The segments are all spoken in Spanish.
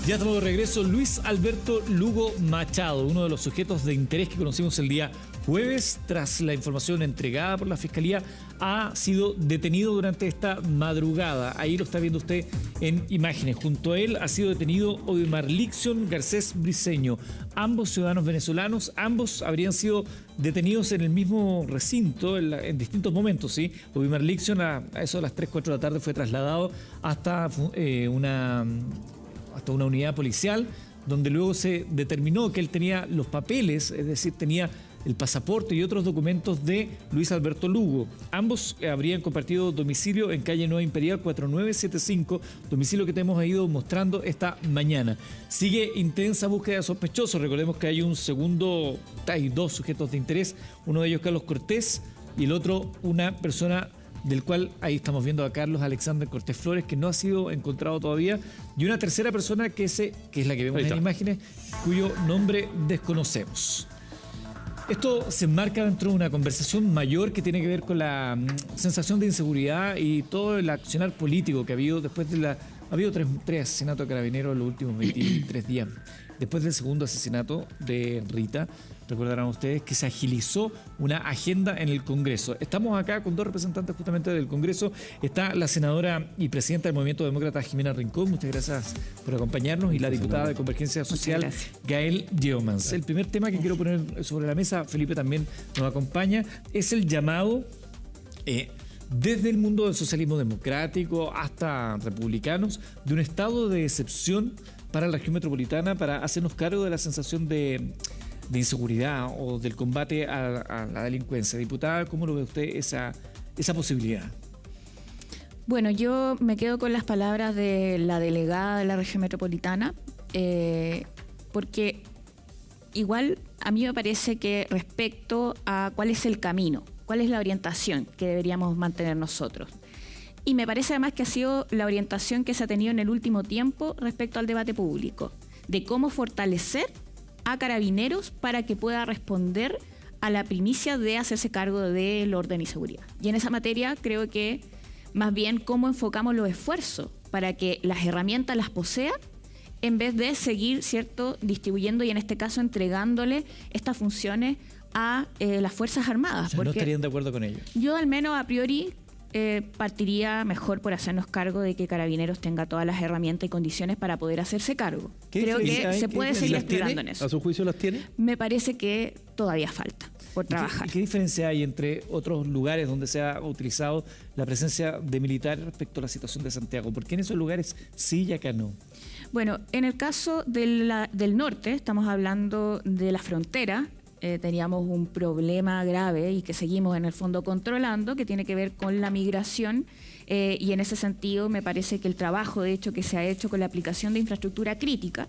Ya estamos de regreso. Luis Alberto Lugo Machado, uno de los sujetos de interés que conocimos el día jueves, tras la información entregada por la Fiscalía, ha sido detenido durante esta madrugada. Ahí lo está viendo usted en imágenes. Junto a él ha sido detenido Odimar Liction Garcés Briceño, ambos ciudadanos venezolanos. Ambos habrían sido detenidos en el mismo recinto en distintos momentos, ¿sí? Odimar Liction a eso de las 3, 4 de la tarde fue trasladado hasta una unidad policial, donde luego se determinó que él tenía los papeles, es decir, tenía el pasaporte y otros documentos de Luis Alberto Lugo. Ambos habrían compartido domicilio en calle Nueva Imperial 4975, domicilio que te hemos ido mostrando esta mañana. Sigue intensa búsqueda de sospechosos. Recordemos que hay hay dos sujetos de interés, uno de ellos Carlos Cortés y el otro una persona del cual ahí estamos viendo a Carlos Alexander Cortés Flores, que no ha sido encontrado todavía, y una tercera persona que es la que vemos en imágenes, cuyo nombre desconocemos. Esto se enmarca dentro de una conversación mayor que tiene que ver con la sensación de inseguridad y todo el accionar político que ha habido después de Ha habido tres asesinatos de carabineros en los últimos 23 días. Después del segundo asesinato de Rita, recordarán ustedes que se agilizó una agenda en el Congreso. Estamos acá con dos representantes justamente del Congreso. Está la senadora y presidenta del Movimiento Demócrata, Jimena Rincón. Muchas gracias por acompañarnos. Y la diputada de Convergencia Social, Gael Yeomans. El primer tema que quiero poner sobre la mesa, Felipe también nos acompaña, es el llamado desde el mundo del socialismo democrático hasta republicanos, de un estado de excepción para la región metropolitana, para hacernos cargo de la sensación de inseguridad o del combate a la delincuencia. Diputada, ¿cómo lo ve usted esa posibilidad? Bueno, yo me quedo con las palabras de la delegada de la región metropolitana, porque igual a mí me parece que respecto a cuál es el camino, cuál es la orientación que deberíamos mantener nosotros. Y me parece además que ha sido la orientación que se ha tenido en el último tiempo respecto al debate público, de cómo fortalecer a Carabineros para que pueda responder a la primicia de hacerse cargo del orden y seguridad. Y en esa materia creo que más bien cómo enfocamos los esfuerzos para que las herramientas las posea, en vez de seguir, ¿cierto?, distribuyendo y en este caso entregándole estas funciones a las Fuerzas Armadas. O sea, ¿no estarían de acuerdo con ello? Yo al menos a priori partiría mejor por hacernos cargo de que Carabineros tenga todas las herramientas y condiciones para poder hacerse cargo. Creo que se puede seguir explorando en eso. ¿A su juicio las tiene? Me parece que todavía falta por trabajar. ¿Qué diferencia hay entre otros lugares donde se ha utilizado la presencia de militares respecto a la situación de Santiago? ¿Por qué en esos lugares sí y acá no? Bueno, en el caso del norte, estamos hablando de la frontera. Teníamos un problema grave y que seguimos en el fondo controlando, que tiene que ver con la migración, y en ese sentido me parece que el trabajo, de hecho, que se ha hecho con la aplicación de infraestructura crítica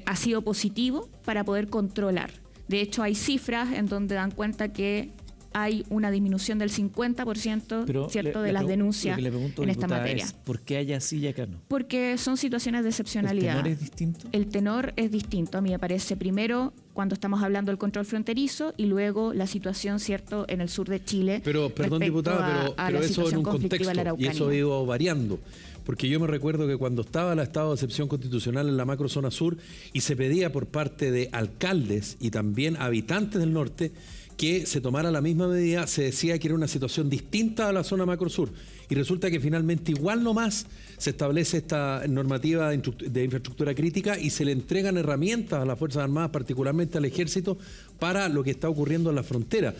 ha sido positivo para poder controlar. De hecho, hay cifras en donde dan cuenta que hay una disminución del 50%, ¿cierto?, de las denuncias en esta materia. ¿Por qué hay así y acá no? Porque son situaciones de excepcionalidad. ¿El tenor es distinto? El tenor es distinto, a mí me parece. Primero, cuando estamos hablando del control fronterizo, y luego la situación, ¿cierto?, en el sur de Chile. Pero, perdón, diputada, pero eso en un contexto, y eso ha ido variando. Porque yo me recuerdo que cuando estaba el estado de excepción constitucional en la macrozona sur y se pedía por parte de alcaldes y también habitantes del norte que se tomara la misma medida, se decía que era una situación distinta a la zona macrosur. Y resulta que finalmente igual nomás se establece esta normativa de infraestructura crítica y se le entregan herramientas a las Fuerzas Armadas, particularmente al Ejército, para lo que está ocurriendo en la frontera.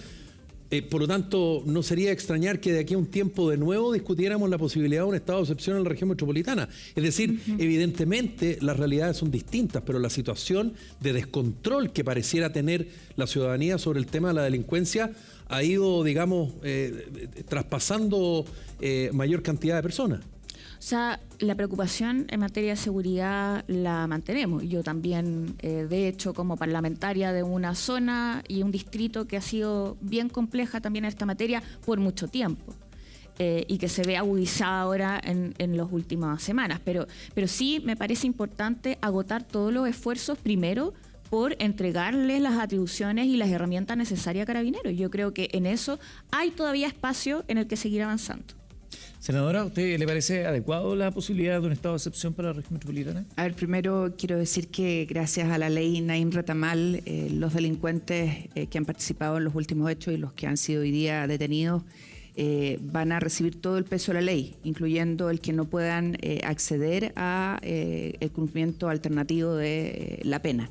Por lo tanto, no sería extrañar que de aquí a un tiempo de nuevo discutiéramos la posibilidad de un estado de excepción en la región metropolitana. Es decir, evidentemente las realidades son distintas, pero la situación de descontrol que pareciera tener la ciudadanía sobre el tema de la delincuencia ha ido, digamos, traspasando mayor cantidad de personas. O sea, la preocupación en materia de seguridad la mantenemos. Yo también, de hecho, como parlamentaria de una zona y un distrito que ha sido bien compleja también en esta materia por mucho tiempo, y que se ve agudizada ahora en las últimas semanas. Pero sí me parece importante agotar todos los esfuerzos primero por entregarles las atribuciones y las herramientas necesarias a Carabineros. Yo creo que en eso hay todavía espacio en el que seguir avanzando. Senadora, ¿a usted le parece adecuado la posibilidad de un estado de excepción para la región metropolitana? A ver, primero quiero decir que gracias a la ley Naim Retamal, los delincuentes que han participado en los últimos hechos y los que han sido hoy día detenidos van a recibir todo el peso de la ley, incluyendo el que no puedan acceder a el cumplimiento alternativo de la pena.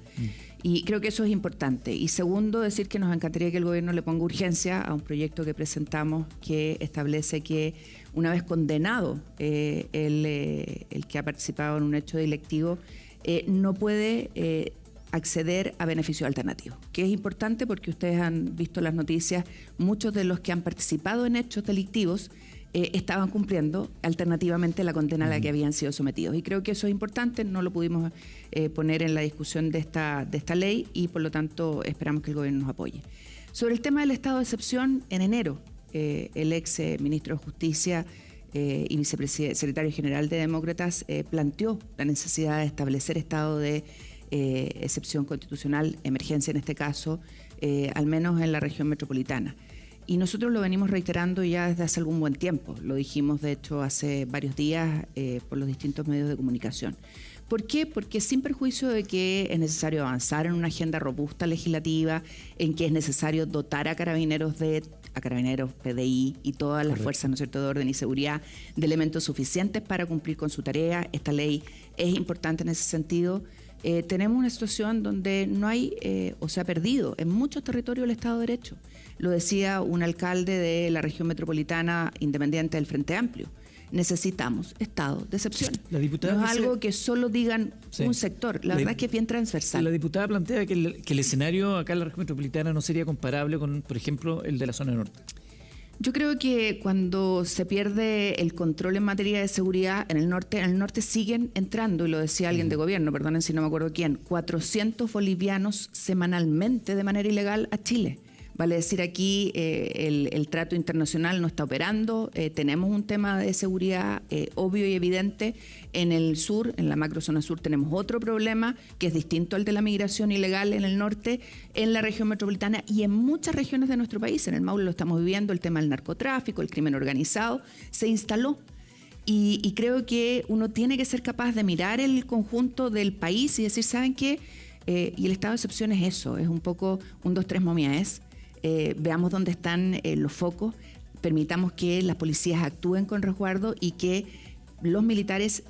Y creo que eso es importante. Y segundo, decir que nos encantaría que el gobierno le ponga urgencia a un proyecto que presentamos que establece que una vez condenado el que ha participado en un hecho delictivo, no puede acceder a beneficios alternativos, que es importante porque ustedes han visto las noticias, muchos de los que han participado en hechos delictivos estaban cumpliendo alternativamente la condena a la que habían sido sometidos. Y creo que eso es importante, no lo pudimos poner en la discusión de esta ley y por lo tanto esperamos que el gobierno nos apoye. Sobre el tema del estado de excepción, en enero, el ex ministro de Justicia y vicesecretario general de Demócratas planteó la necesidad de establecer estado de excepción constitucional, emergencia en este caso, al menos en la región metropolitana. Y nosotros lo venimos reiterando ya desde hace algún buen tiempo. Lo dijimos, de hecho, hace varios días por los distintos medios de comunicación. ¿Por qué? Porque sin perjuicio de que es necesario avanzar en una agenda robusta legislativa, en que es necesario dotar a carabineros, PDI y todas las fuerzas, ¿no es cierto?, de orden y seguridad de elementos suficientes para cumplir con su tarea. Esta ley es importante en ese sentido. Tenemos una situación donde no hay, o se ha perdido en muchos territorios el Estado de Derecho. Lo decía un alcalde de la región metropolitana independiente del Frente Amplio. Necesitamos estado de excepción. La diputada no es algo que solo digan un sector. La verdad es que es bien transversal. La diputada plantea que el escenario acá en la región metropolitana no sería comparable con, por ejemplo, el de la zona norte. Yo creo que cuando se pierde el control en materia de seguridad en el norte siguen entrando, y lo decía alguien de gobierno, perdonen si no me acuerdo quién, 400 bolivianos semanalmente de manera ilegal a Chile. Vale decir, aquí el trato internacional no está operando, tenemos un tema de seguridad obvio y evidente. En el sur, en la macrozona sur, tenemos otro problema que es distinto al de la migración ilegal en el norte, en la región metropolitana y en muchas regiones de nuestro país. En el Maule lo estamos viviendo, el tema del narcotráfico, el crimen organizado, se instaló. Y creo que uno tiene que ser capaz de mirar el conjunto del país y decir, ¿saben qué? Y el estado de excepción es eso, es un poco un 2-3 momiaes. Veamos dónde están los focos, permitamos que las policías actúen con resguardo y que los militares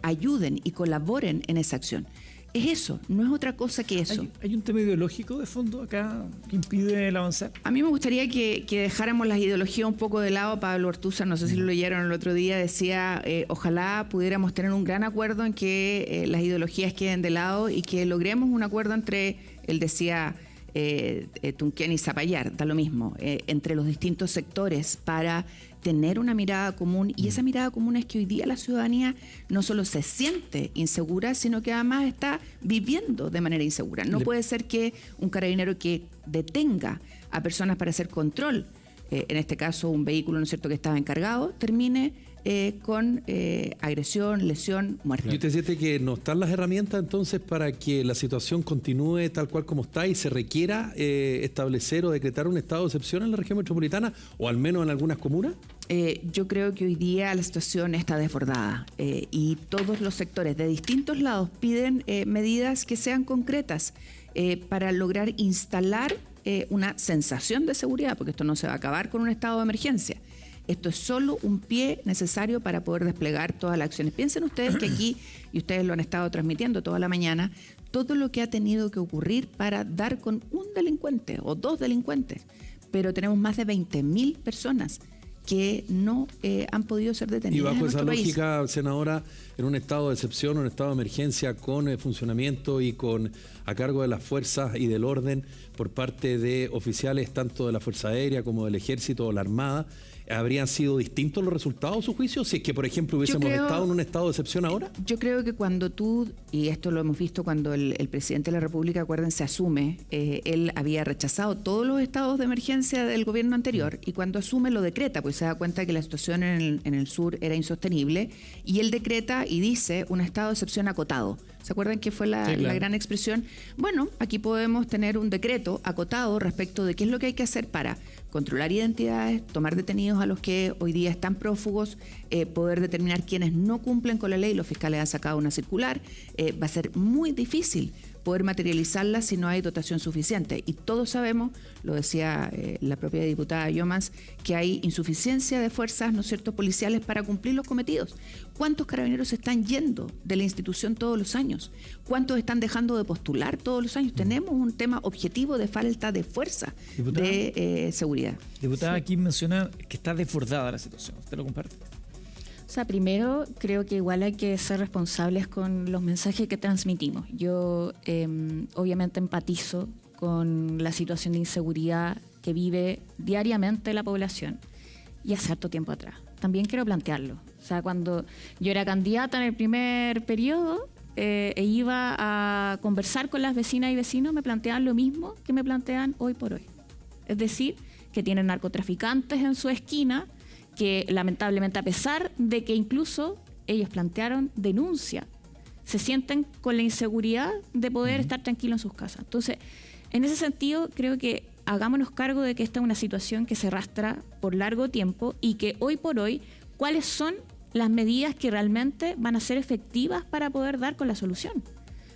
ayuden y colaboren en esa acción. Es eso, no es otra cosa que eso. ¿Hay un tema ideológico de fondo acá que impide el avanzar? A mí me gustaría que dejáramos las ideologías un poco de lado. Pablo Ortúzar, no sé si lo leyeron el otro día, decía, ojalá pudiéramos tener un gran acuerdo en que las ideologías queden de lado y que logremos un acuerdo entre, él decía, Tunquén y Zapallar, da lo mismo, entre los distintos sectores para tener una mirada común, y esa mirada común es que hoy día la ciudadanía no solo se siente insegura, sino que además está viviendo de manera insegura. No puede ser que un carabinero que detenga a personas para hacer control, en este caso un vehículo, ¿no es cierto?, que estaba encargado, termine con agresión, lesión, muerte. ¿Y usted siente que no están las herramientas entonces para que la situación continúe tal cual como está y se requiera establecer o decretar un estado de excepción en la región metropolitana o al menos en algunas comunas? Yo creo que hoy día la situación está desbordada y todos los sectores de distintos lados piden medidas que sean concretas para lograr instalar una sensación de seguridad, porque esto no se va a acabar con un estado de emergencia. Esto es solo un pie necesario para poder desplegar todas las acciones. Piensen ustedes que aquí, y ustedes lo han estado transmitiendo toda la mañana, todo lo que ha tenido que ocurrir para dar con un delincuente o 2 delincuentes, pero tenemos más de 20.000 personas que no han podido ser detenidas. Y bajo esa lógica, país. senadora, en un estado de excepción, un estado de emergencia con funcionamiento y con a cargo de las fuerzas y del orden por parte de oficiales tanto de la Fuerza Aérea como del Ejército o la Armada, ¿habrían sido distintos los resultados de su juicio si es que, por ejemplo, hubiésemos estado en un estado de excepción ahora? Yo creo que cuando tú, y esto lo hemos visto cuando el presidente de la República, acuérdense, asume, él había rechazado todos los estados de emergencia del gobierno anterior y cuando asume lo decreta, pues se da cuenta que la situación en el sur era insostenible y él decreta y dice un estado de excepción acotado. ¿Se acuerdan que fue la gran expresión? Bueno, aquí podemos tener un decreto acotado respecto de qué es lo que hay que hacer para controlar identidades, tomar detenidos a los que hoy día están prófugos, poder determinar quiénes no cumplen con la ley. Los fiscales han sacado una circular. Va a ser muy difícil poder materializarla si no hay dotación suficiente. Y todos sabemos, lo decía la propia diputada Llomas, que hay insuficiencia de fuerzas, ¿no es cierto?, policiales para cumplir los cometidos. ¿Cuántos carabineros están yendo de la institución todos los años? ¿Cuántos están dejando de postular todos los años? Tenemos un tema objetivo de falta de fuerza, diputada, de seguridad. Diputada, sí. Aquí menciona que está desbordada la situación. ¿Usted lo comparte? O sea, primero creo que igual hay que ser responsables con los mensajes que transmitimos. Yo obviamente empatizo con la situación de inseguridad que vive diariamente la población y hace harto tiempo atrás. También quiero plantearlo. O sea, cuando yo era candidata en el primer periodo e iba a conversar con las vecinas y vecinos, me planteaban lo mismo que me plantean hoy por hoy. Es decir, que tienen narcotraficantes en su esquina, que lamentablemente, a pesar de que incluso ellos plantearon denuncia, se sienten con la inseguridad de poder estar tranquilos en sus casas. Entonces, en ese sentido, creo que hagámonos cargo de que esta es una situación que se arrastra por largo tiempo y que hoy por hoy, ¿cuáles son las medidas que realmente van a ser efectivas para poder dar con la solución?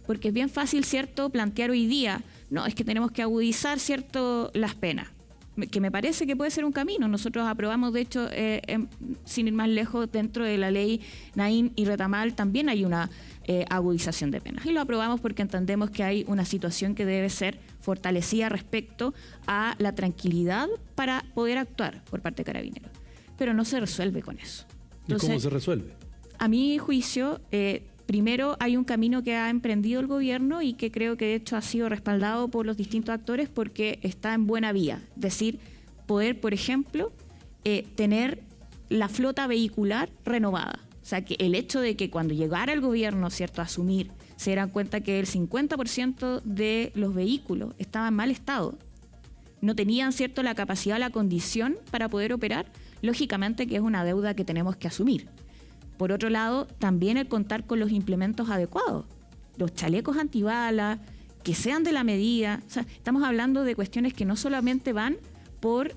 Porque es bien fácil, ¿cierto?, plantear hoy día, no, es que tenemos que agudizar, ¿cierto?, las penas, que me parece que puede ser un camino. Nosotros aprobamos, de hecho, sin ir más lejos, dentro de la ley Naim y Retamal también hay una agudización de penas. Y lo aprobamos porque entendemos que hay una situación que debe ser fortalecida respecto a la tranquilidad para poder actuar por parte de Carabineros. Pero no se resuelve con eso. Entonces, ¿y cómo se resuelve? A mi juicio, primero hay un camino que ha emprendido el gobierno y que creo que de hecho ha sido respaldado por los distintos actores porque está en buena vía. Es decir, poder, por ejemplo, tener la flota vehicular renovada. O sea, que el hecho de que cuando llegara el gobierno, ¿cierto?, a asumir, se dieran cuenta que el 50% de los vehículos estaban en mal estado, no tenían, ¿cierto?, la capacidad, la condición para poder operar, lógicamente que es una deuda que tenemos que asumir. Por otro lado, también el contar con los implementos adecuados, los chalecos antibalas, que sean de la medida. O sea, estamos hablando de cuestiones que no solamente van por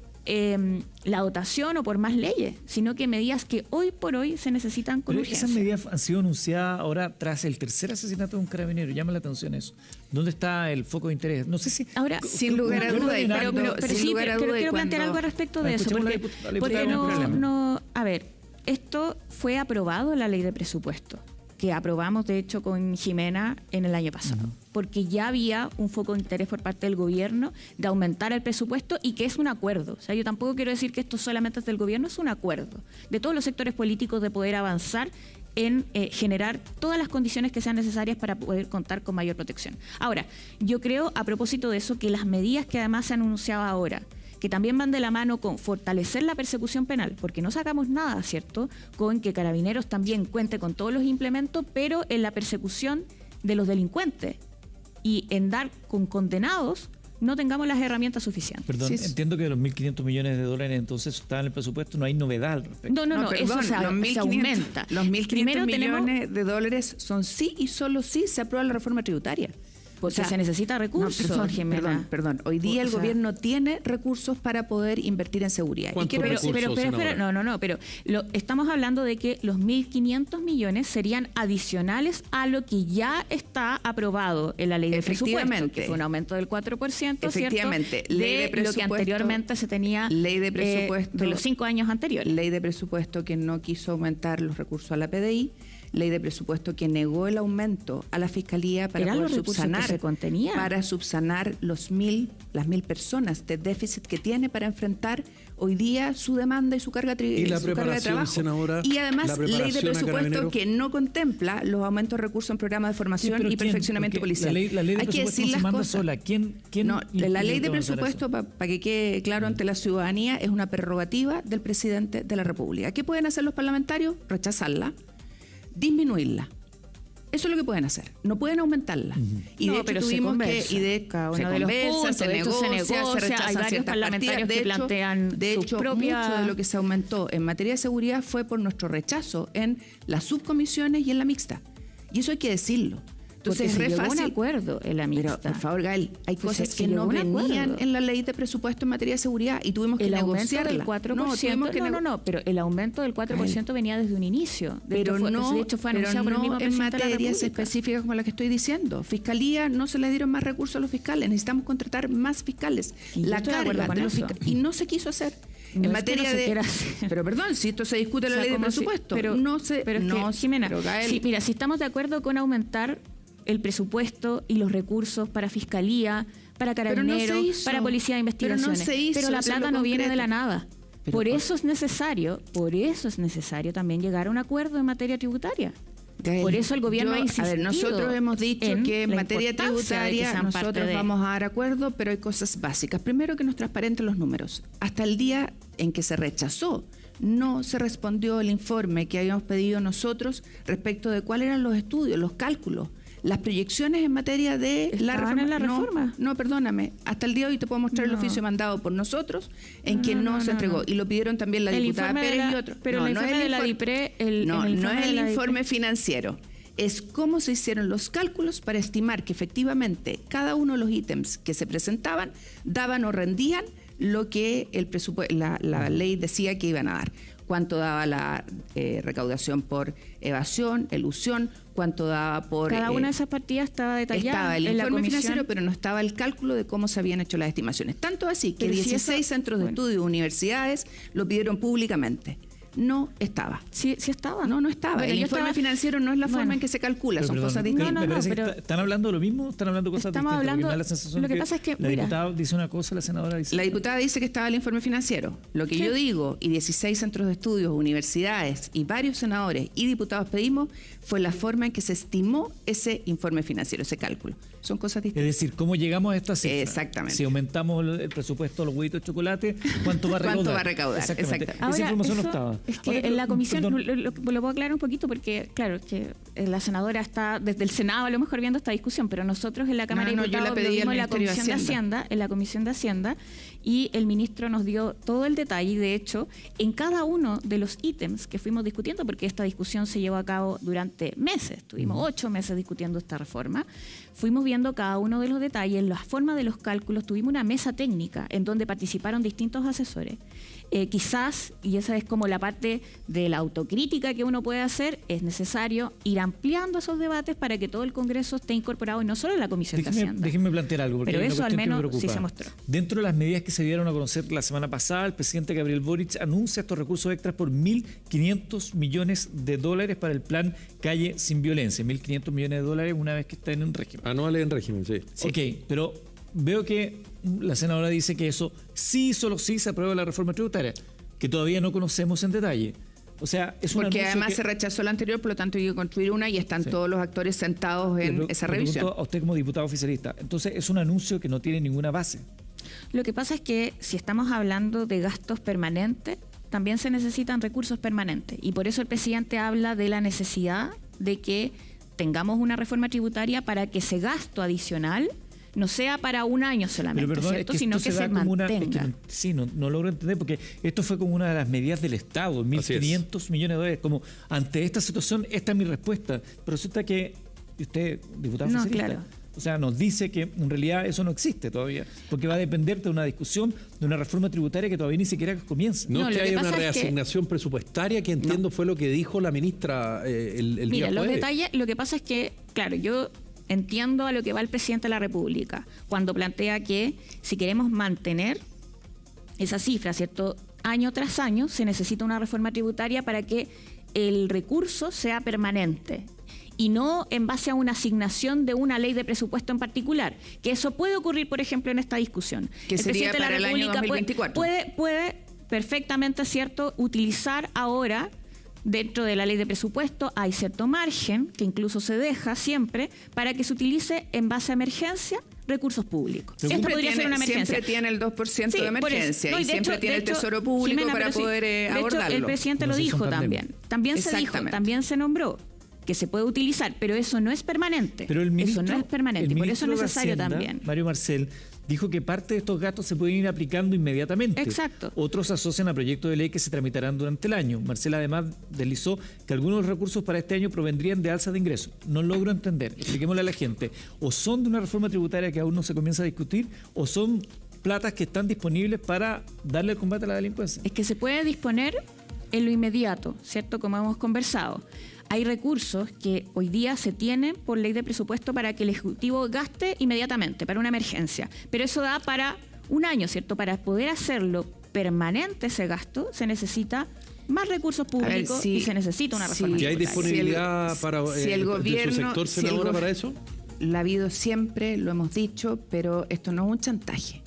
la dotación o por más leyes, sino que medidas que hoy por hoy se necesitan con urgencia. Esas medidas han sido anunciadas ahora tras el tercer asesinato de un carabinero. Llama la atención eso. ¿Dónde está el foco de interés? No sé si... Ahora, sin lugar a duda, pero sí, quiero plantear algo al respecto de eso. Porque no... A ver, esto fue aprobado en la ley de presupuesto, que aprobamos de hecho con Jimena en el año pasado, porque ya había un foco de interés por parte del gobierno de aumentar el presupuesto y que es un acuerdo. O sea, yo tampoco quiero decir que esto solamente es del gobierno, es un acuerdo de todos los sectores políticos de poder avanzar en generar todas las condiciones que sean necesarias para poder contar con mayor protección. Ahora, yo creo, a propósito de eso, que las medidas que además se han anunciado ahora, que también van de la mano con fortalecer la persecución penal, porque no sacamos nada, ¿cierto?, con que Carabineros también cuente con todos los implementos, pero en la persecución de los delincuentes y en dar con condenados no tengamos las herramientas suficientes. Perdón, sí, entiendo que de los 1.500 millones de dólares entonces está en el presupuesto, no hay novedad al respecto. No, perdón, eso se aumenta. Los 1.500 millones de dólares son sí y solo sí se aprueba la reforma tributaria. Porque se necesita recursos. Perdón. Hoy día el gobierno tiene recursos para poder invertir en seguridad. Pero estamos hablando de que los 1.500 millones serían adicionales a lo que ya está aprobado en la ley de presupuesto, que fue un aumento del 4%, efectivamente, ¿cierto?, ley de presupuesto, lo que anteriormente se tenía ley de presupuesto, de los 5 años anteriores. Ley de presupuesto que no quiso aumentar los recursos a la PDI. Ley de presupuesto que negó el aumento a la Fiscalía para poder subsanar las 1.000 personas de déficit que tiene para enfrentar hoy día su demanda y su carga de trabajo. Senadora, y además, ley de presupuesto que no contempla los aumentos de recursos en programas de formación y perfeccionamiento policial. La ley de presupuesto no se manda sola. ¿Quién la ley de presupuesto, para que quede claro ante la ciudadanía, es una prerrogativa del presidente de la República. ¿Qué pueden hacer los parlamentarios? Rechazarla, disminuirla. Eso es lo que pueden hacer. No pueden aumentarla. Y de hecho tuvimos que... Y de cada uno de los puntos, se negocia, se rechazan, hay varios parlamentarios que plantean de hecho, mucho de lo que se aumentó en materia de seguridad fue por nuestro rechazo en las subcomisiones y en la mixta. Y eso hay que decirlo. Entonces es re fácil. Un acuerdo en la mixta. Pero, por favor, Gael, hay cosas que no venían en la ley de presupuesto en materia de seguridad y tuvimos que negociarla. El aumento del 4%, pero el aumento del 4% venía desde un inicio. De hecho, fue anunciado por el mismo presidente en de la materias República. específicas como la que estoy diciendo. Fiscalía no se le dieron más recursos a los fiscales, necesitamos contratar más fiscales. La carga de los fiscales, y no se quiso hacer. No en materia de... Pero perdón, si esto se discute en la ley de presupuesto, Jimena, mira, si estamos de acuerdo con aumentar el presupuesto y los recursos para Fiscalía, para Carabineros, para Policía de Investigaciones, pero la plata no viene de la nada. Por eso es necesario también llegar a un acuerdo en materia tributaria. Gael, por eso el gobierno ha insistido. A ver, nosotros hemos dicho que en materia tributaria nosotros vamos a dar acuerdo, pero hay cosas básicas. Primero, que nos transparenten los números. Hasta el día en que se rechazó, no se respondió el informe que habíamos pedido nosotros respecto de cuáles eran los estudios, los cálculos, las proyecciones en materia de la reforma. En la reforma. No, perdóname. Hasta el día de hoy te puedo mostrar el oficio mandado por nosotros en que no se entregó. Y lo pidieron también la diputada Pérez y otros. Pero el informe de la DIPRE... No es el informe financiero. Es cómo se hicieron los cálculos para estimar que efectivamente cada uno de los ítems que se presentaban daban o rendían lo que la ley decía que iban a dar. Cuánto daba la recaudación por evasión, elusión, cuánto daba por... Cada una de esas partidas estaba detallada. Estaba el en la informe comisión financiero, pero no estaba el cálculo de cómo se habían hecho las estimaciones. Tanto así que 16 centros de estudio, universidades, lo pidieron públicamente. No estaba. Sí estaba. No estaba. El informe financiero no es la forma en que se calcula, son cosas distintas. ¿Están hablando lo mismo? ¿Están hablando cosas distintas? Hablando, lo que pasa es que, la diputada dice una cosa, la senadora dice... La diputada dice que estaba el informe financiero. Lo que yo digo, y 16 centros de estudios, universidades y varios senadores y diputados pedimos, fue la forma en que se estimó ese informe financiero, ese cálculo. Son cosas distintas. Es decir, ¿cómo llegamos a esta cifra? Exactamente. Si aumentamos el presupuesto de los huevitos de chocolate, ¿cuánto va a recaudar? ¿Cuánto va a recaudar? Exactamente. Esa información no estaba. Es que en la comisión, lo puedo aclarar un poquito porque, claro, que la senadora está desde el Senado a lo mejor viendo esta discusión, pero nosotros en la Cámara de Diputados lo vimos en la Comisión de Hacienda, y el ministro nos dio todo el detalle. Y de hecho, en cada uno de los ítems que fuimos discutiendo, porque esta discusión se llevó a cabo durante meses, tuvimos 8 meses discutiendo esta reforma, fuimos viendo cada uno de los detalles, la forma de los cálculos, tuvimos una mesa técnica en donde participaron distintos asesores. Quizás, y esa es como la parte de la autocrítica que uno puede hacer, es necesario ir ampliando esos debates para que todo el Congreso esté incorporado y no solo en la Comisión de Hacienda. Déjenme plantear algo, porque pero eso al menos sí se mostró. Dentro de las medidas que se dieron a conocer la semana pasada, el presidente Gabriel Boric anuncia estos recursos extras por $1.500 millones para el plan Calle Sin Violencia. $1.500 millones una vez que está en un régimen. Anuales en régimen, sí. Ok, pero veo que la senadora dice que eso sí, solo sí se aprueba la reforma tributaria, que todavía no conocemos en detalle. O sea, es un porque además se rechazó la anterior, por lo tanto hay que construir una y están todos los actores sentados en esa revisión. A usted como diputado oficialista, entonces es un anuncio que no tiene ninguna base. Lo que pasa es que si estamos hablando de gastos permanentes, también se necesitan recursos permanentes, y por eso el presidente habla de la necesidad de que tengamos una reforma tributaria para que ese gasto adicional no sea para un año solamente, pero perdón, ¿cierto? Es que sino que se mantenga. No logro entender, porque esto fue como una de las medidas del Estado, $1.500 millones. Como ante esta situación, esta es mi respuesta. Pero resulta que usted, diputado oficialista, claro. O sea, nos dice que en realidad eso no existe todavía, porque va a depender de una discusión, de una reforma tributaria que todavía ni siquiera comienza. No es que haya una reasignación presupuestaria, que entiendo fue lo que dijo la ministra el día jueves. Mira, los detalles, lo que pasa es que, claro, yo entiendo a lo que va el presidente de la República cuando plantea que si queremos mantener esa cifra, ¿cierto?, año tras año, se necesita una reforma tributaria para que el recurso sea permanente y no en base a una asignación de una ley de presupuesto en particular, que eso puede ocurrir, por ejemplo, en esta discusión. Que el sería para el año 2024. Puede perfectamente, ¿cierto?, utilizar ahora, dentro de la ley de presupuesto, hay cierto margen, que incluso se deja siempre, para que se utilice en base a emergencia recursos públicos. Esto podría ser una emergencia. Siempre tiene el 2% de emergencia, y siempre tiene el Tesoro Público, Jimena, para poder abordarlo. De hecho, el presidente lo dijo también. También se dijo, también se nombró que se puede utilizar, pero eso no es permanente. Pero el ministro, eso no es permanente, por eso es necesario Hacienda, también. Mario Marcel dijo que parte de estos gastos se pueden ir aplicando inmediatamente. Exacto. Otros asocian a proyectos de ley que se tramitarán durante el año. Marcel además deslizó que algunos recursos para este año provendrían de alzas de ingresos. No logro entender. Expliquémosle a la gente. O son de una reforma tributaria que aún no se comienza a discutir, o son platas que están disponibles para darle el combate a la delincuencia. Es que se puede disponer en lo inmediato, ¿cierto? Como hemos conversado. Hay recursos que hoy día se tienen por ley de presupuesto para que el Ejecutivo gaste inmediatamente, para una emergencia. Pero eso da para un año, ¿cierto? Para poder hacerlo permanente ese gasto, se necesita más recursos públicos y se necesita una reforma tributaria. ¿Y hay disponibilidad para el gobierno, de su sector, senadora, para eso? La ha habido siempre, lo hemos dicho, pero esto no es un chantaje.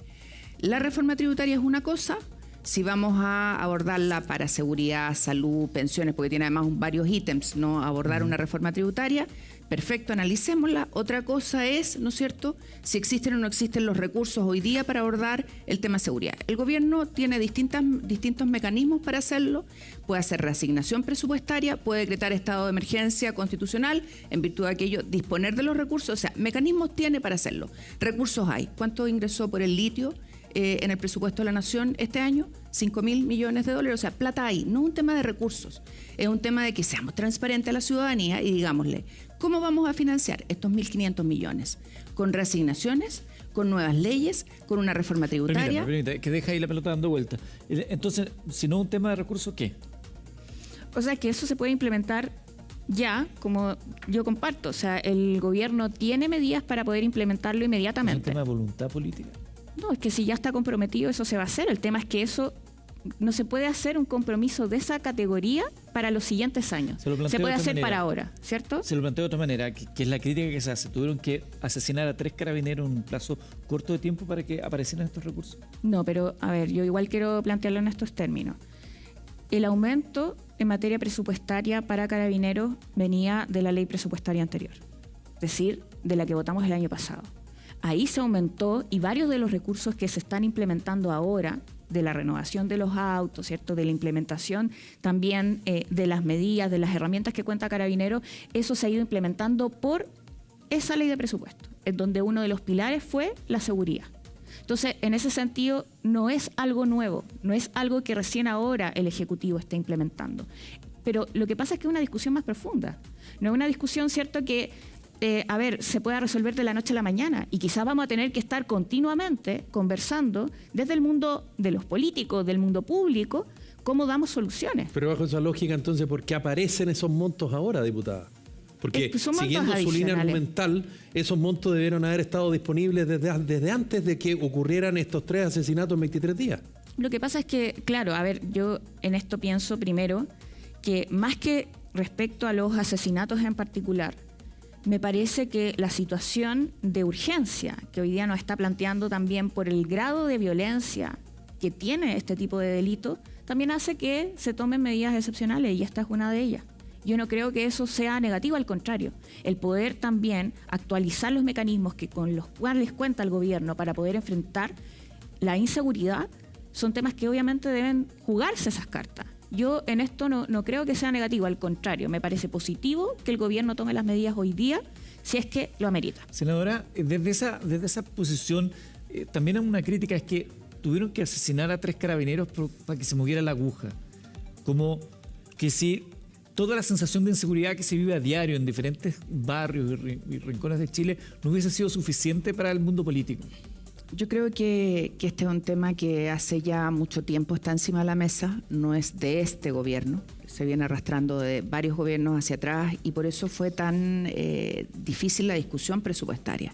La reforma tributaria es una cosa. Si vamos a abordarla para seguridad, salud, pensiones, porque tiene además varios ítems, ¿no? Abordar una reforma tributaria, perfecto, analicémosla. Otra cosa es, ¿no es cierto?, si existen o no existen los recursos hoy día para abordar el tema de seguridad. El gobierno tiene distintos mecanismos para hacerlo. Puede hacer reasignación presupuestaria, puede decretar estado de emergencia constitucional, en virtud de aquello, disponer de los recursos. O sea, mecanismos tiene para hacerlo. Recursos hay. ¿Cuánto ingresó por el litio en el presupuesto de la Nación este año? 5.000 millones de dólares. O sea, plata hay. No es un tema de recursos. Es un tema de que seamos transparentes a la ciudadanía y digámosle, ¿cómo vamos a financiar estos 1.500 millones? ¿Con reasignaciones? ¿Con nuevas leyes? ¿Con una reforma tributaria? Permítame, que deja ahí la pelota dando vuelta. Entonces, si no es un tema de recursos, ¿qué? O sea, que eso se puede implementar ya, como yo comparto. O sea, el gobierno tiene medidas para poder implementarlo inmediatamente. ¿Es un tema de voluntad política? No, es que si ya está comprometido, eso se va a hacer. El tema es que eso no se puede hacer un compromiso de esa categoría para los siguientes años. Se puede hacer para ahora, ¿cierto? Se lo planteo de otra manera, que es la crítica que se hace. Tuvieron que asesinar a 3 carabineros en un plazo corto de tiempo para que aparecieran estos recursos. No, pero a ver, yo igual quiero plantearlo en estos términos. El aumento en materia presupuestaria para carabineros venía de la ley presupuestaria anterior, es decir, de la que votamos el año pasado. Ahí se aumentó y varios de los recursos que se están implementando ahora, de la renovación de los autos, ¿cierto? De la implementación también de las medidas, de las herramientas que cuenta Carabineros, eso se ha ido implementando por esa ley de presupuesto, en donde uno de los pilares fue la seguridad. Entonces, en ese sentido, no es algo nuevo, no es algo que recién ahora el Ejecutivo está implementando. Pero lo que pasa es que es una discusión más profunda, no es una discusión, ¿cierto?, que se pueda resolver de la noche a la mañana y quizás vamos a tener que estar continuamente conversando desde el mundo de los políticos, del mundo público, cómo damos soluciones. Pero bajo esa lógica, entonces, ¿por qué aparecen esos montos ahora, diputada? Porque siguiendo su línea argumental, esos montos debieron haber estado disponibles desde antes de que ocurrieran estos 3 asesinatos en 23 días. Lo que pasa es que, claro, a ver, yo en esto pienso primero que más que respecto a los asesinatos en particular, me parece que la situación de urgencia que hoy día nos está planteando también por el grado de violencia que tiene este tipo de delito, también hace que se tomen medidas excepcionales y esta es una de ellas. Yo no creo que eso sea negativo, al contrario. El poder también actualizar los mecanismos con los cuales cuenta el gobierno para poder enfrentar la inseguridad son temas que obviamente deben jugarse esas cartas. Yo en esto no creo que sea negativo, al contrario, me parece positivo que el gobierno tome las medidas hoy día si es que lo amerita. Senadora, desde esa posición, también hay una crítica, es que tuvieron que asesinar a 3 carabineros para que se moviera la aguja. Como que si toda la sensación de inseguridad que se vive a diario en diferentes barrios y rincones de Chile no hubiese sido suficiente para el mundo político. Yo creo que este es un tema que hace ya mucho tiempo está encima de la mesa, no es de este gobierno, se viene arrastrando de varios gobiernos hacia atrás y por eso fue tan difícil la discusión presupuestaria.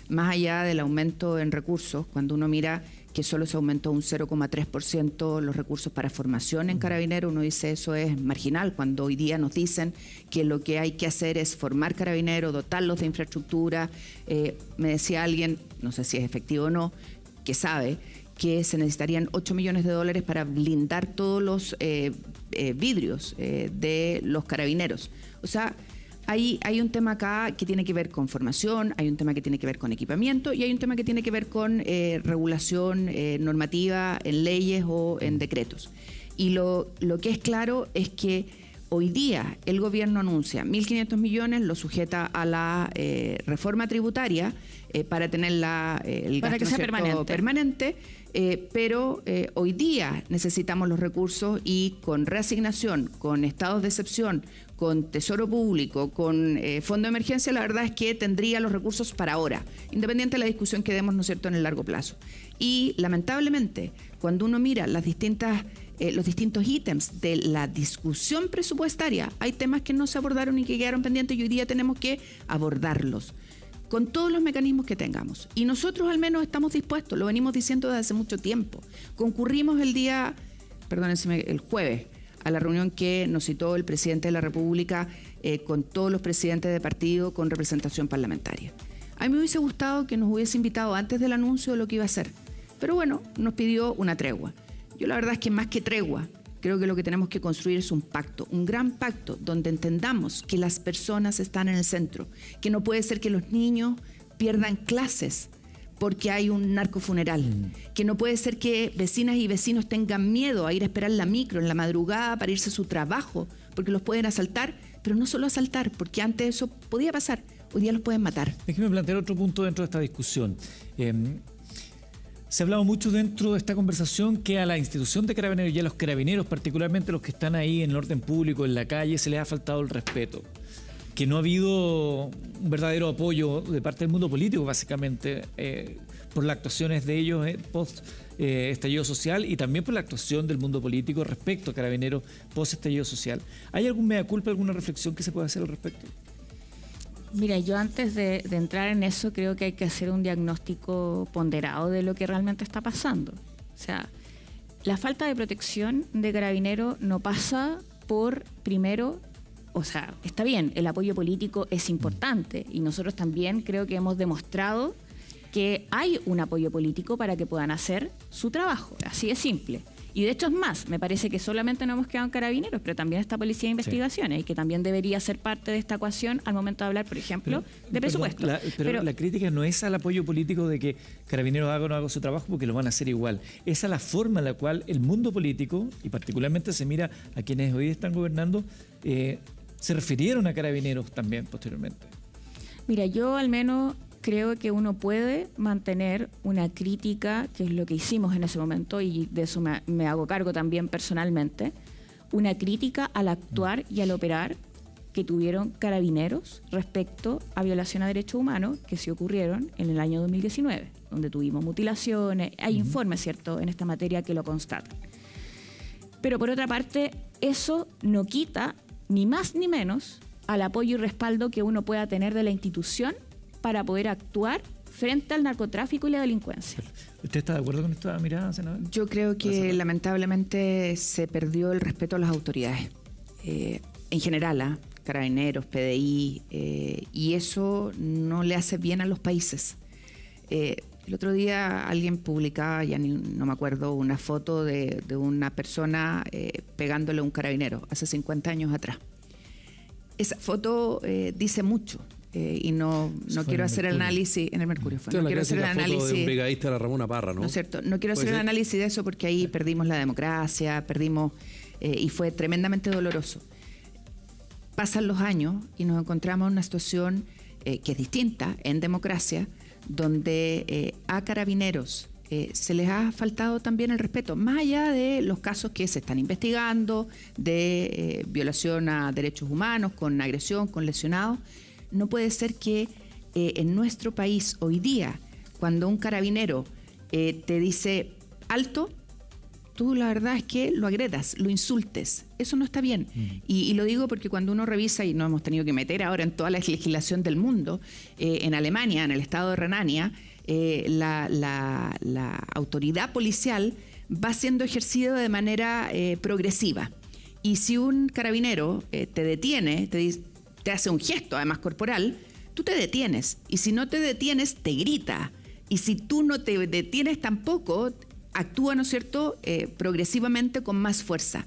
Más allá del aumento en recursos, cuando uno mira que solo se aumentó un 0,3% los recursos para formación en Carabineros, uno dice eso es marginal, cuando hoy día nos dicen que lo que hay que hacer es formar Carabineros, dotarlos de infraestructura. Me decía alguien, no sé si es efectivo o no, que sabe que se necesitarían 8 millones de dólares para blindar todos los vidrios de los Carabineros. O sea, hay un tema acá que tiene que ver con formación, hay un tema que tiene que ver con equipamiento y hay un tema que tiene que ver con regulación normativa en leyes o en decretos. Y lo que es claro es que Hoy día el gobierno anuncia 1.500 millones, lo sujeta a la reforma tributaria para tener el para gasto, que sea permanente, pero hoy día necesitamos los recursos y con reasignación, con estados de excepción, con Tesoro Público, con Fondo de Emergencia, la verdad es que tendría los recursos para ahora, independiente de la discusión que demos, ¿no es cierto?, en el largo plazo. Y lamentablemente, cuando uno mira los distintos ítems de la discusión presupuestaria, hay temas que no se abordaron y que quedaron pendientes y hoy día tenemos que abordarlos con todos los mecanismos que tengamos. Y nosotros al menos estamos dispuestos, lo venimos diciendo desde hace mucho tiempo. Concurrimos el jueves, a la reunión que nos citó el presidente de la República con todos los presidentes de partido con representación parlamentaria. A mí me hubiese gustado que nos hubiese invitado antes del anuncio de lo que iba a hacer, pero bueno, nos pidió una tregua. Yo la verdad es que más que tregua, creo que lo que tenemos que construir es un pacto, un gran pacto donde entendamos que las personas están en el centro, que no puede ser que los niños pierdan clases porque hay un narcofuneral, que no puede ser que vecinas y vecinos tengan miedo a ir a esperar la micro en la madrugada para irse a su trabajo porque los pueden asaltar, pero no solo asaltar, porque antes eso podía pasar, hoy día los pueden matar. Déjeme plantear otro punto dentro de esta discusión. Se ha hablado mucho dentro de esta conversación que a la institución de Carabineros y a los carabineros, particularmente los que están ahí en el orden público, en la calle, se les ha faltado el respeto. Que no ha habido un verdadero apoyo de parte del mundo político, básicamente, por las actuaciones de ellos post estallido social y también por la actuación del mundo político respecto a Carabineros post estallido social. ¿Hay algún mea culpa, alguna reflexión que se pueda hacer al respecto? Mira, yo antes de entrar en eso creo que hay que hacer un diagnóstico ponderado de lo que realmente está pasando. O sea, la falta de protección de Carabineros no pasa por, primero, o sea, está bien, el apoyo político es importante y nosotros también creo que hemos demostrado que hay un apoyo político para que puedan hacer su trabajo, así de simple. Y de hecho es más, me parece que solamente no hemos quedado en Carabineros, pero también está Policía de Investigaciones, y que también debería ser parte de esta ecuación al momento de hablar, por ejemplo, de presupuesto. Pero la crítica no es al apoyo político de que Carabineros haga o no haga su trabajo, porque lo van a hacer igual. Es a la forma en la cual el mundo político, y particularmente se mira a quienes hoy están gobernando, se refirieron a Carabineros también posteriormente. Mira, yo al menos creo que uno puede mantener una crítica, que es lo que hicimos en ese momento, y de eso me hago cargo también personalmente, una crítica al actuar y al operar que tuvieron Carabineros respecto a violación a derechos humanos que se ocurrieron en el año 2019, donde tuvimos mutilaciones, hay informes, ¿cierto?, en esta materia que lo constatan. Pero por otra parte, eso no quita ni más ni menos al apoyo y respaldo que uno pueda tener de la institución para poder actuar frente al narcotráfico y la delincuencia. ¿Usted está de acuerdo con esta mirada, senadora? Yo creo que lamentablemente se perdió el respeto a las autoridades. En general, Carabineros, PDI, y eso no le hace bien a los países. El otro día alguien publicaba, no me acuerdo, una foto de una persona pegándole a un carabinero hace 50 años atrás. Esa foto dice mucho. Y no quiero hacer el análisis en el Mercurio. No quiero hacer el análisis de un brigadista de la Ramona Parra, ¿no? No es cierto. No quiero hacer el análisis de eso porque ahí perdimos la democracia, y fue tremendamente doloroso. Pasan los años y nos encontramos en una situación que es distinta en democracia, donde a Carabineros se les ha faltado también el respeto, más allá de los casos que se están investigando, de violación a derechos humanos, con agresión, con lesionados. No puede ser que en nuestro país hoy día, cuando un carabinero te dice alto, tú la verdad es que lo agredas, lo insultes. Eso no está bien. Y lo digo porque cuando uno revisa, y nos hemos tenido que meter ahora en toda la legislación del mundo, en Alemania, en el estado de Renania, la autoridad policial va siendo ejercida de manera progresiva. Y si un carabinero te detiene, te hace un gesto, además corporal, tú te detienes. Y si no te detienes, te grita. Y si tú no te detienes tampoco, actúa, ¿no es cierto?, progresivamente con más fuerza.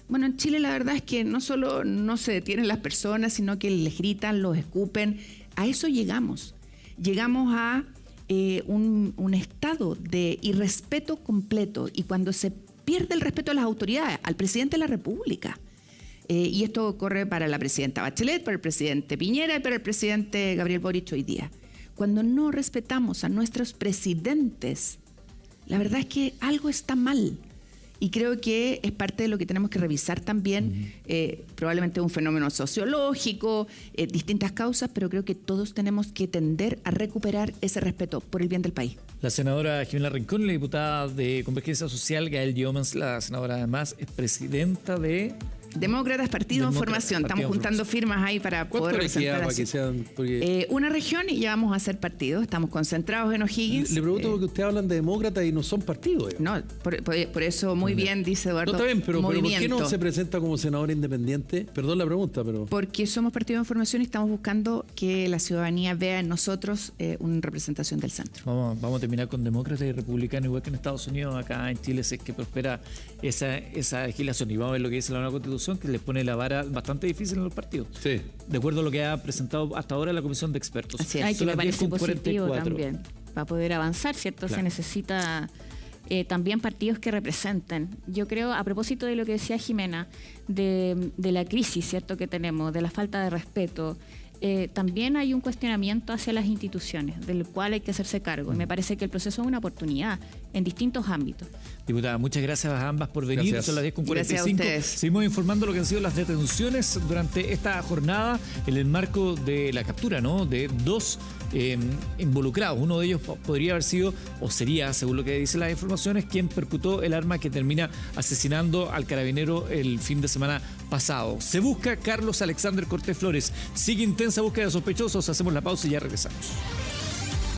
Bueno, en Chile la verdad es que no solo no se detienen las personas, sino que les gritan, los escupen. A eso llegamos. Llegamos a un estado de irrespeto completo. Y cuando se pierde el respeto a las autoridades, al presidente de la República, Y esto corre para la presidenta Bachelet, para el presidente Piñera y para el presidente Gabriel Boric hoy día. Cuando no respetamos a nuestros presidentes, la verdad es que algo está mal. Y creo que es parte de lo que tenemos que revisar también, probablemente un fenómeno sociológico, distintas causas, pero creo que todos tenemos que tender a recuperar ese respeto por el bien del país. La senadora Jimena Rincón, la diputada de Convergencia Social, Gael Giomens, la senadora además es presidenta de... Demócratas, Partido en Formación. Estamos juntando firmas ahí para poder representar para que sean, porque... una región y ya vamos a hacer partidos. Estamos concentrados en O'Higgins. Le pregunto porque ustedes hablan de demócratas y no son partidos. No, por eso muy bien dice Eduardo. No, está bien, pero ¿por qué no se presenta como senador independiente? Perdón la pregunta, pero... Porque somos Partido en Formación y estamos buscando que la ciudadanía vea en nosotros una representación del centro. Vamos a terminar con demócratas y republicanos, igual que en Estados Unidos. Acá en Chile es que prospera esa legislación. Y vamos a ver lo que dice la nueva Constitución, que les pone la vara bastante difícil en los partidos. Sí. De acuerdo a lo que ha presentado hasta ahora la Comisión de Expertos. Así es. Que me parece positivo también. Para poder avanzar, ¿cierto? Claro. Se necesita también partidos que representen. Yo creo, a propósito de lo que decía Jimena, de la crisis, ¿cierto?, que tenemos, de la falta de respeto, también hay un cuestionamiento hacia las instituciones, del cual hay que hacerse cargo. Y me parece que el proceso es una oportunidad en distintos ámbitos. Diputada, muchas gracias a ambas por venir. Gracias. Son las 10:45. Gracias a ustedes. Seguimos informando lo que han sido las detenciones durante esta jornada en el marco de la captura, ¿no?, de 2 involucrados. Uno de ellos podría haber sido, o sería, según lo que dicen las informaciones, quien percutó el arma que termina asesinando al carabinero el fin de semana pasado. Se busca Carlos Alexander Cortés Flores. Sigue intensa búsqueda de sospechosos. Hacemos la pausa y ya regresamos.